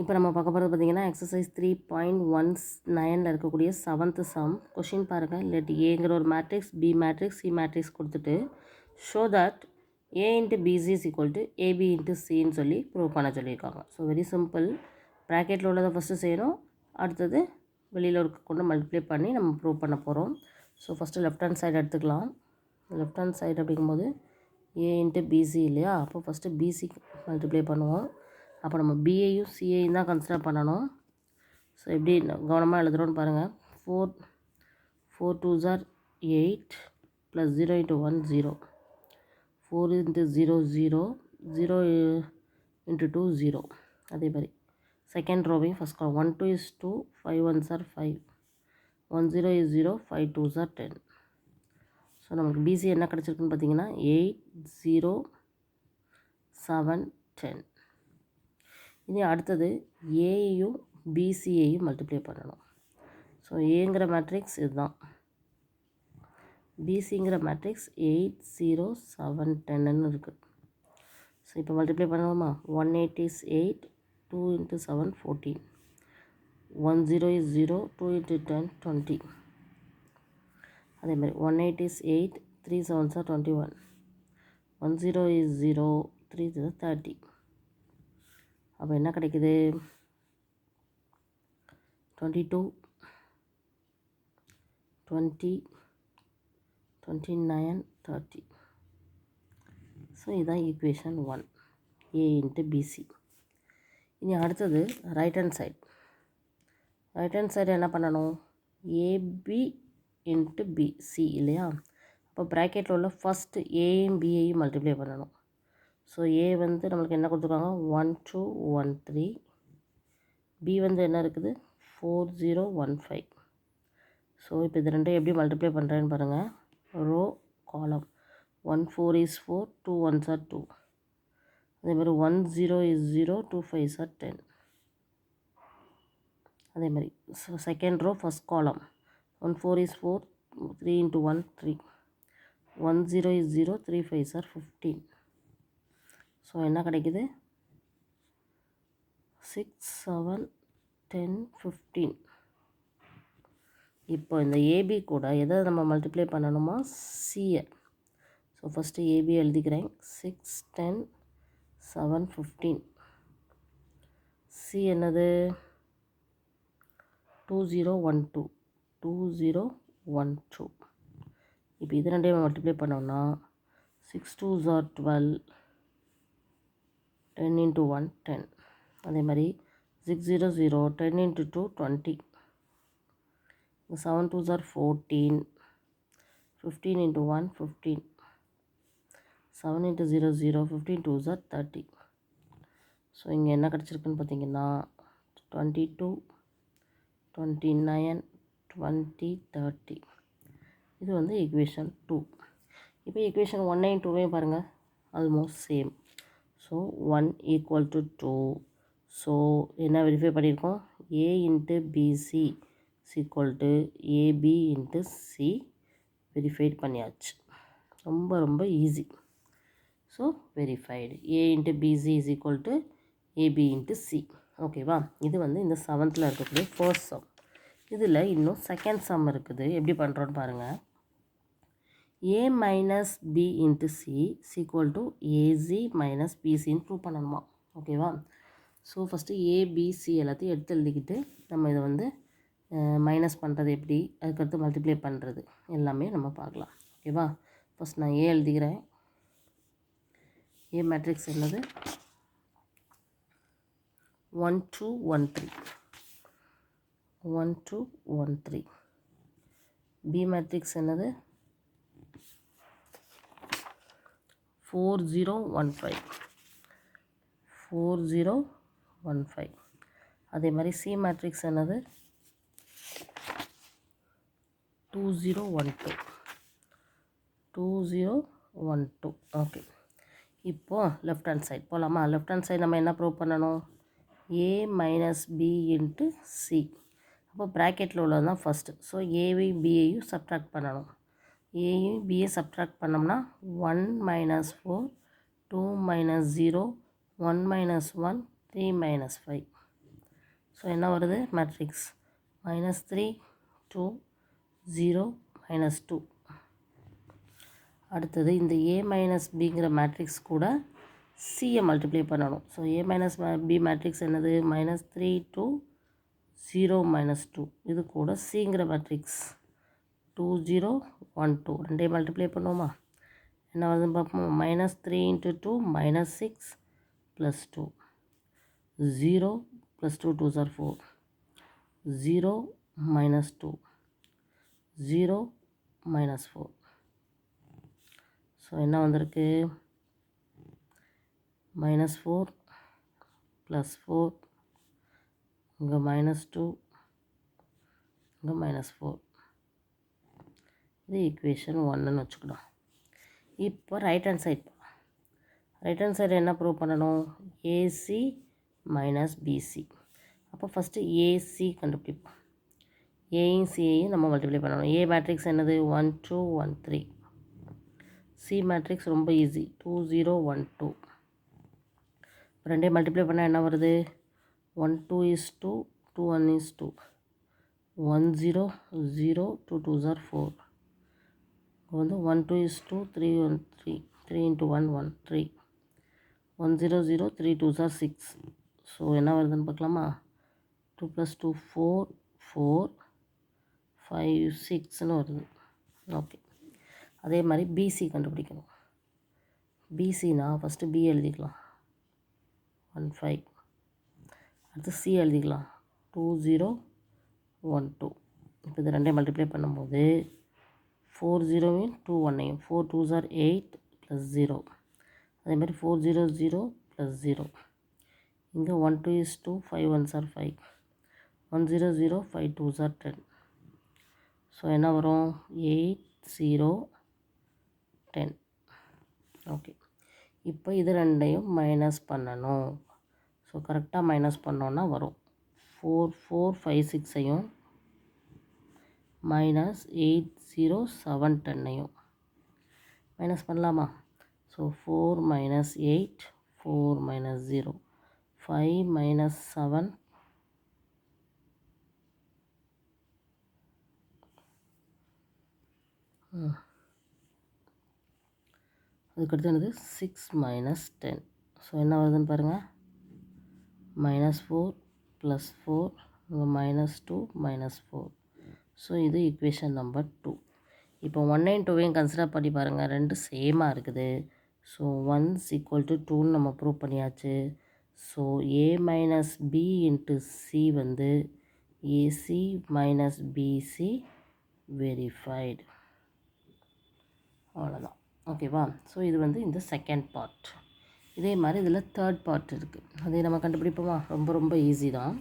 இப்போ நம்ம பார்க்க போகிறது பார்த்திங்கன்னா எக்ஸசைஸ் 3.19 இருக்கக்கூடிய 7th சம். கொஷின் பாருங்கள். லெட் ஏங்கிற ஒரு matrix, B matrix, C matrix கொடுத்துட்டு show that A into BC is equal to AB into சின்னு சொல்லி ப்ரூவ் பண்ண சொல்லியிருக்காங்க. So very simple. ப்ராக்கெட்டில் உள்ளதை ஃபஸ்ட்டு செய்யணும், அடுத்தது வெளியில் இருக்க கொண்டு மல்டிப்ளை பண்ணி நம்ம ப்ரூவ் பண்ண போகிறோம். So first left hand side எடுத்துக்கலாம். லெஃப்ட் ஹேண்ட் சைடு அப்படிங்கும்போது ஏ இன்ட்டு பிசி இல்லையா, அப்போ ஃபஸ்ட்டு பிசி மல்டிப்ளை பண்ணுவோம். அப்போ நம்ம பிஏயும் சிஏயும் தான் கன்சிடர் பண்ணணும். ஸோ எப்படி கவனமாக எழுதுகிறோன்னு பாருங்கள். 4 2s are 8 + 0 × 1 0, 4 × 0 0, 0 × 2 0. அதே மாதிரி செகண்ட் ரோவையும் ஃபஸ்ட் காலம் 1 2 is 2, 5 1s are 5, 1 0 is 0, 5 2s are 10. So நமக்கு பிசி என்ன கிடச்சிருக்குன்னு பார்த்தீங்கன்னா 8 0 7 10. இனி அடுத்தது ஏயையும் பிசியையும் மல்டிப்ளை பண்ணணும். ஸோ ஏங்கிற மேட்ரிக்ஸ் இதுதான், பிசிங்கிற மேட்ரிக்ஸ் 8 0 7 10ன்னு இருக்குது. ஸோ இப்போ மல்டிப்ளை பண்ணுவோமா. 1 8 is 8, 2 × 7 14, 1 0 is 0, 2 × 10 20. அதே மாதிரி 1 8 is 8, 3 7s are 21, 1 0 is 0, 3 30. அப்போ என்ன கிடைக்குது, 22 20 29 30. ஸோ இதுதான் ஈக்குவேஷன் 1, ஏ இன்ட்டு பிசி. இனி அடுத்தது right hand side. Right hand side என்ன பண்ணணும், ஏபி இன்ட்டு பிசி இல்லையா. அப்போ ப்ராக்கெட்டில் உள்ள ஃபஸ்ட்டு ஏயும் பிஏயும் மல்டிப்ளை பண்ணணும். ஸோ ஏ வந்து நம்மளுக்கு என்ன கொடுத்துருக்காங்க 1 2 1 3, பி வந்து என்ன இருக்குது 4 0 1 5. ஸோ இப்போ இது ரெண்டும் எப்படி மல்டிப்ளை பண்ணுறேன்னு பாருங்கள். ரோ காலம் 1 4 is 4, 2 1s are 2. அதே மாதிரி 1 0 is 0, 2 5s are 10. அதே மாதிரி செகண்ட் ரோ ஃபஸ்ட் காலம் 1 4 is 4, 3 × 1 3, 1 0 is 0, 3 5s are 15. So என்ன கிடைக்குது 6 7 10 15. இப்போ இந்த ஏபி கூட எதை நம்ம மல்டிப்ளை பண்ணணுமா, சியை. ஸோ ஃபஸ்ட்டு ஏபி எழுதிக்கிறேன். 6 10 7 15. சி என்னது 2 0 1 2, 2 0 1 2. இப்போ இது ரெண்டையும் மல்டிப்ளை பண்ணோம்னா 6 2s are 12, 10 × 1 10. அதே மாதிரி 6 0 0, 10 × 2 20, 7 2s are 14, 15 × 1 15, 7 × 0 0, 15 2s are 30. So இங்கே என்ன கிடச்சிருக்குன்னு பார்த்தீங்கன்னா 22 29 20 30. இது வந்து ஈக்குவேஷன் 2. இப்போ ஈக்குவேஷன் 1 2 பாருங்கள், ஆல்மோஸ்ட் சேம். ஸோ 1 = 2. ஸோ என்ன வெரிஃபை பண்ணியிருக்கோம், A into BC = AB into C verified பண்ணியாச்சு. ரொம்ப ரொம்ப ஈஸி. So verified A into BC = AB into C. ஓகேவா. இது வந்து இந்த 7th இருக்கக்கூடிய ஃபர்ஸ்ட் சம். இதில் இன்னும் செகண்ட் சம் இருக்குது. எப்படி பண்ணுறோன்னு பாருங்கள். a minus b into c is equal to az minus bcன்னு ப்ரூவ் பண்ணணுமா. ஓகேவா. ஸோ ஃபஸ்ட்டு ஏபிசி எல்லாத்தையும் எடுத்து எழுதிக்கிட்டு நம்ம இதை வந்து மைனஸ் பண்ணுறது எப்படி, அதுக்கடுத்து மல்டிப்ளை பண்ணுறது எல்லாமே நம்ம பார்க்கலாம். ஓகேவா. ஃபஸ்ட் நான் ஏ எழுதிக்கிறேன். ஏ மேட்ரிக்ஸ் என்னது 1 2 1 3, 1 2 1 3. பி மேட்ரிக்ஸ் என்னது 4 0 1 5, 4 0 1 5. அதே மாதிரி சி மேட்ரிக்ஸ் என்னது 2 0 1 2, 2 0 1 2. ஓகே. இப்போது லெஃப்ட் ஹேண்ட் சைட் போகலாமா. லெஃப்ட் ஹேண்ட் சைடு நம்ம என்ன ப்ரூவ் பண்ணணும், ஏ மைனஸ் பி இன்ட்டு சி. அப்போ ப்ராக்கெட்டில் உள்ளது தான் ஃபஸ்ட்டு. ஸோ ஏவையும் பிஏயும் சப்ட்ராக்ட் பண்ணணும். ஏயும் பிஏ சப்ட்ராக்ட் பண்ணோம்னா 1 - 4, 2 - 0, 1 - 1, 3 - 5. ஸோ என்ன வருது மேட்ரிக்ஸ் -3 2 0 -2. அடுத்தது இந்த A மைனஸ் பிங்கிற மேட்ரிக்ஸ் கூட சியை மல்டிப்ளை பண்ணணும். So A minus B matrix என்னது -3 2 0 -2. இது கூட சிங்கிற மேட்ரிக்ஸ் 2 0 1 2 ரெண்டையும் மல்டிப்ளை பண்ணுவோமா? என்ன வருதுன்னு பார்ப்போம். -3 × 2 -6 +2 0 +2 2s are 4 0 -2 0 -4. ஸோ என்ன வந்திருக்கு -4 +4 இங்கே -2 இங்கே -4. இது ஈக்குவேஷன் 1ன்னு வச்சுக்கணும். இப்போ ரைட் ஹேண்ட் சைடு என்ன ப்ரூவ் பண்ணணும்? AC minus BC. அப்போ ஃபஸ்ட்டு ஏசி கண்டுபிடிப்போம். ஏயும் சியையும் நம்ம மல்டிப்ளை பண்ணணும். ஏ மேட்ரிக்ஸ் என்னது 1 2 1 3. சி மேட்ரிக்ஸ் ரொம்ப ஈஸி 2 0 1 2. ரெண்டையும் மல்டிப்ளை பண்ணால் என்ன வருது? 1 2 is 2 2 1 is 2 1 0 0 2 2s are 4. வந்து 1 2 is 2 3 1 3 3 into 1 1 3 1 0 0 3 2s are 6. So என்ன வருதுன்னு பார்க்கலாமா? 2 + 2 4 4 5 6ன்னு வருது. ஓகே, அதே மாதிரி பிசி கண்டுபிடிக்கணும். பிசினா ஃபஸ்ட்டு பி எழுதிக்கலாம் 1 5. அடுத்து சி எழுதிக்கலாம் 2 0 1 2. இப்போ இது ரெண்டையும் மல்டிப்ளை பண்ணும்போது 4 0வையும் 2 1ஐயும் 4 2s are 8 +0. அதே மாதிரி 4 0 0 +0. இங்கே 1 2 is 2 5 1s are 5 1 0 0 5 2s are 10. So என்ன வரும்? 8 0 10. ஓகே, இப்போ இது ரெண்டையும் மைனஸ் பண்ணணும். ஸோ கரெக்டாக மைனஸ் பண்ணோன்னா வரும் 4 4 5 6ஐயும் -8 0 7 10ஐயும் மைனஸ் பண்ணலாமா? ஸோ 4 -8 4 -0 5 -7 அதுக்கடுத்து என்னது 6 -10. ஸோ என்ன வருதுன்னு பாருங்கள். -4 +4 இங்கே -2 -4. ஸோ இது ஈக்குவேஷன் நம்பர் 2. இப்போ 1 2வையும் கன்சிடர் பண்ணி பாருங்கள். ரெண்டு சேமாக இருக்குது. ஸோ 1 = 2ன்னு நம்ம ப்ரூவ் பண்ணியாச்சு. So A minus B into C வந்து ஏசி மைனஸ் பிசி வெரிஃபைடு. அவ்வளோதான். ஓகேவா? ஸோ இது வந்து இந்த செகண்ட் பார்ட். இதே மாதிரி இதில் தேர்ட் பார்ட் இருக்குது. அதை நம்ம கண்டுபிடிப்போமா? ரொம்ப ரொம்ப ஈஸி தான்.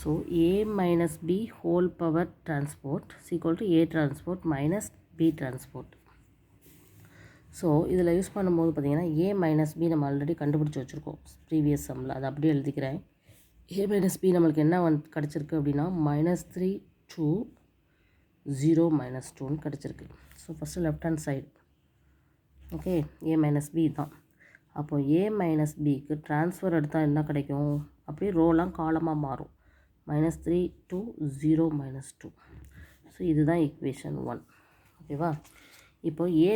So A minus B whole power transport = A transport minus B transport. So இதில் யூஸ் பண்ணும்போது பார்த்திங்கன்னா A மைனஸ் பி நம்ம ஆல்ரெடி கண்டுபிடிச்சி வச்சுருக்கோம் ப்ரீவியஸ் சம்மில். அதை அப்படியே எழுதிக்கிறேன். A மைனஸ் பி நம்மளுக்கு என்ன கிடச்சிருக்கு அப்படின்னா -3 2 0 -2ன்னு கிடச்சிருக்கு. So first left hand side okay A minus B தான். அப்போது A மைனஸ் பிக்கு ட்ரான்ஸ்ஃபர் எடுத்தால் என்ன கிடைக்கும்? அப்படியே ரோலாம் காலமாக மாறும். -3 2 0 -2. ஸோ இதுதான் ஈக்குவேஷன் 1. ஓகேவா? இப்போ A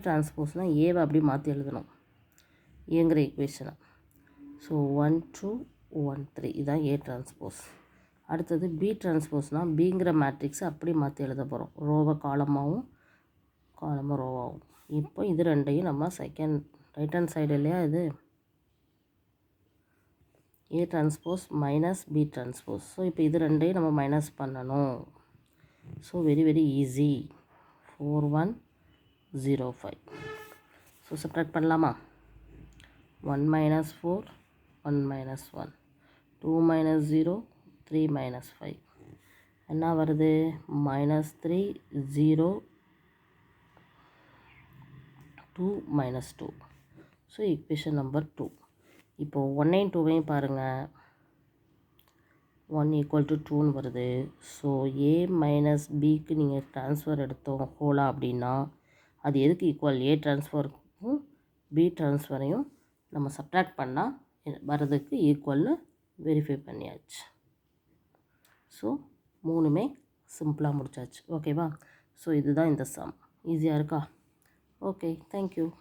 டிரான்ஸ்போஸ்னால் ஏவை அப்படி மாற்றி எழுதணும் ஏங்கிற ஈக்குவேஷனை. ஸோ 1 2 1 3 இதுதான் A டிரான்ஸ்போஸ். அடுத்தது B டிரான்ஸ்போஸ்னால் பிங்கிற மேட்ரிக்ஸை அப்படி மாற்றி எழுத போகிறோம். ரோவை காலமாகவும் காலமாக ரோவாகும். இப்போ இது ரெண்டையும் நம்ம செகண்ட் ரைட் ஹேண்ட் சைடு இல்லையா இது A transpose minus B transpose. So இப்போ இது ரெண்டையும் நம்ம மைனஸ் பண்ணணும். So very very easy 4 1 0 5. So subtract பண்ணலாமா? 1 - 4 1 - 1 2 - 0 3 - 5 என்ன வருது? -3 0 2 -2. So equation number 2. இப்போது 1 2வையும் பாருங்கள். 1 = 2ன்னு வருது. ஸோ A மைனஸ் பிக்கு நீங்கள் ட்ரான்ஸ்ஃபர் எடுத்தோம் ஹோலா அப்படின்னா அது எதுக்கு ஈக்குவல்? A ட்ரான்ஸ்ஃபருக்கும் B ட்ரான்ஸ்ஃபரையும் நம்ம சப்ட்ராக்ட் பண்ணால் வர்றதுக்கு ஈக்குவல்னு வெரிஃபை பண்ணியாச்சு. ஸோ மூணுமே சிம்பிளாக முடிச்சாச்சு. ஓகேவா? ஸோ இதுதான் இந்த சம். ஈஸியாக இருக்கா? Okay, thank you.